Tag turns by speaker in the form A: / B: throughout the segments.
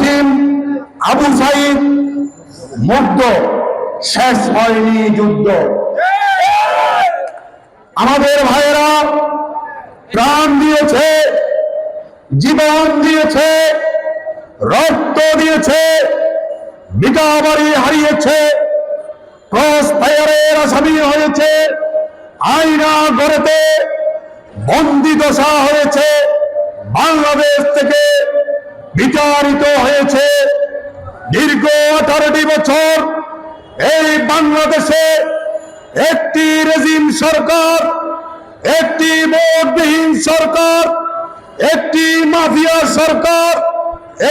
A: ইয়াতিম আবু সাইদ মুগ্ধ, শেষ হয়নি যুদ্ধ। আমাদের ভাইয়েরা প্রাণ দিয়েছে, জীবন দিয়েছে, রক্ত দিয়েছে, বিটা বাড়ি হারিয়েছে, ক্রস ফায়ারের আসামি হয়েছে, আয়না গড়েতে বন্দি দশা হয়েছে, বাংলাদেশ থেকে বিতাড়িত হয়েছে। দীর্ঘ 18টি বছর এই বাংলাদেশে একটি রেজিম সরকার, একটি ভোটবিহীন সরকার, একটি মাফিয়া সরকার,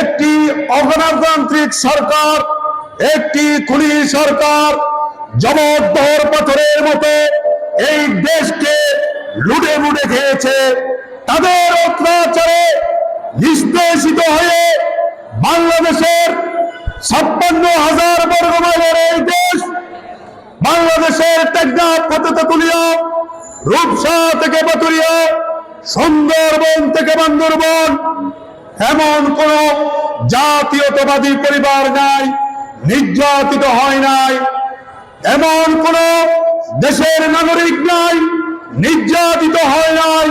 A: একটি অগণতান্ত্রিক সরকার, একটি খুনি সরকার জবরদস্ত পাথরের মতো এই দেশকে লুটে লুটে খেয়েছে। তাদের অত্যাচারে নিষ্পেষিত হয়ে বাংলাদেশের 56,000 বর্গ মাইলের এই দেশ, বাংলাদেশের টেকনাফ থেকে তেতুলিয়া, রূপসা থেকে পাতুরিয়া, সুন্দরবন থেকে বান্দরবন, এমন কোন জাতীয়তাবাদী পরিবার নাই নির্যাতিত হয় নাই, এমন কোন দেশের নাগরিক নাই নির্যাতিত হয় নাই।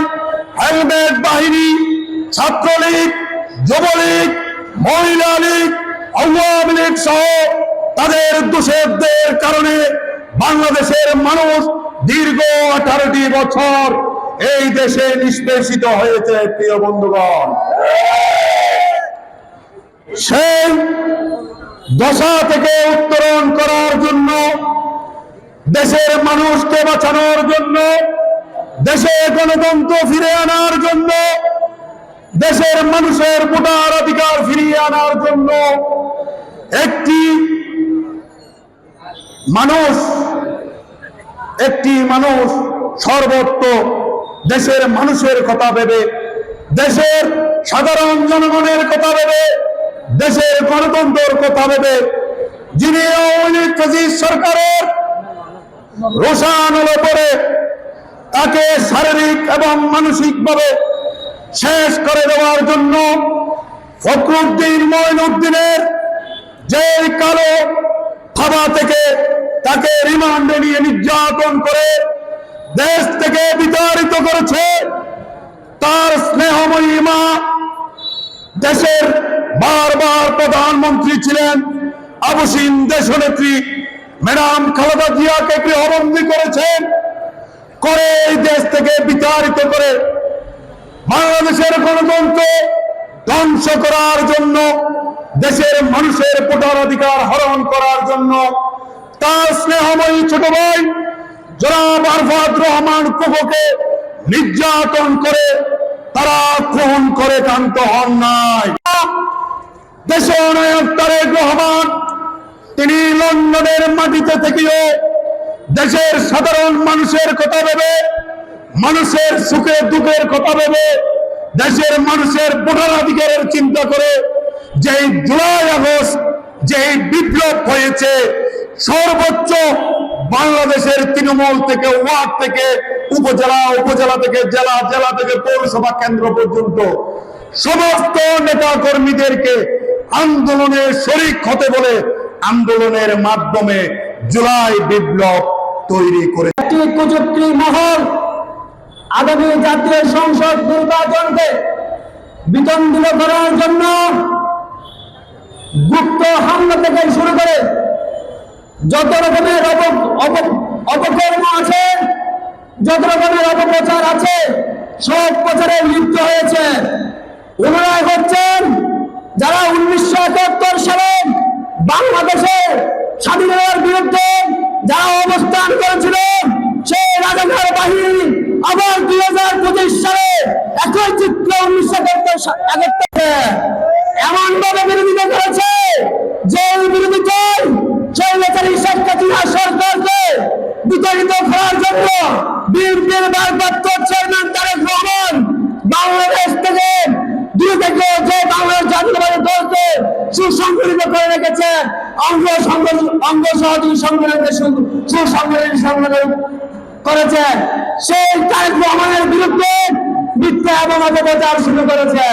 A: হেলমেট বাহিনী, ছাত্রলীগ, যুবলীগ, মহিলা লীগ, আওয়ামী লীগ সহ তাদের দোষের কারণে বাংলাদেশের মানুষ দীর্ঘ 18টি বছর এই দেশে নিষ্পেষিত হয়েছে। প্রিয় বন্ধুগণ, সেই দশা থেকে উত্তরণ করার জন্য, দেশের মানুষকে বাঁচানোর জন্য, দেশে গণতন্ত্র ফিরে আনার জন্য, দেশের মানুষের ভোটার অধিকার ফিরিয়ে আনার জন্য একটি মানুষ সর্বত্র দেশের মানুষের কথা ভেবে, দেশের সাধারণ জনগণের কথা ভেবে, দেশের গণতন্ত্রের কথা ভেবে, যিনি আওয়ামী লীগ ফ্যাসিস্ট সরকারের রোষান হলে পরে তাকে শারীরিক এবং মানসিকভাবে শেষ করে দেওয়ার জন্য ফখরুদ্দিন মঈনুদ্দিনের যে কালো থাবা থেকে তাকে রিমান্ডে নিয়ে নির্যাতন করে দেশ থেকে বিতাড়িত করেছে। তার স্নেহময়ী মা, দেশের বারবার প্রধানমন্ত্রী ছিলেন আবুসিন দেশনেত্রী ম্যাডাম খালেদা জিয়াকে গৃহবন্দী করেছেন, করে এই দেশ থেকে বিতাড়িত করে বাংলাদেশের গণতন্ত্র ধ্বংস করার জন্য, দেশের মানুষের ভোটার অধিকার হরণ করার জন্য তার স্নেহময়ী ছোট ভাই জনাব আরফাত রহমান কোকোকে নির্যাতন করে তারা খুন করে ক্ষান্ত হন নাই। দেশনায়ক তারেক রহমান তিনি লন্ডনের মাটিতে থেকেও দেশের সাধারণ মানুষের কথা ভেবে, মানুষের সুখে দুঃখের কথা ভেবে, দেশের মানুষের ভোটার অধিকারের চিন্তা করে যে জুলাই আগস্ট যে বিপ্লব হয়েছে, সর্বোচ্চ বাংলাদেশের তৃণমূল থেকে ওয়ার্ড থেকে উপজেলা, উপজেলা থেকে জেলা, জেলা থেকে পৌরসভা কেন্দ্র পর্যন্ত সমস্ত নেতা কর্মীদেরকে আন্দোলনে শরিক হতে বলে আন্দোলনের মাধ্যমে জুলাই বিপ্লব তৈরি করে
B: একটি কুচক্রী মহল আগামী জাতীয় সংসদ নির্বাচনকে বিতন্ডিত করার জন্য গুপ্ত হামলা থেকে শুরু করে যত রকমের অপকর্ম আছে, যত রকমের অপপ্রচার আছে, সব প্রচারে লিপ্ত হয়েছে। ওনারা হচ্ছেন যারা 1971 সালে বাংলাদেশের স্বাধীনতার বিরুদ্ধে যারা অবস্থান করেছিল, সেই রাজাকার বাহিনী আবার 2025 সালে একই চিত্র 1971 এমন ভাবে বিরোধিতা করেছে যে বিরোধিতায় সেই নেতারি শেখ হাসিনা সরকারকে বিতাড়িত করার জন্য বিএনপির ভারপ্রাপ্ত চেয়ারম্যান তারেক রহমান বাংলাদেশ থেকে দূরে থেকে যে বাংলাদেশ জাতীয়তাবাদী দলকে সুসংগঠিত করে রেখেছে, অঙ্গ সহযোগী সংগঠনকে সুসংগঠন করেছে, সেই তারেক রহমানের বিরুদ্ধে মিথ্যা এবং অপপ্রচার শুরু করেছে।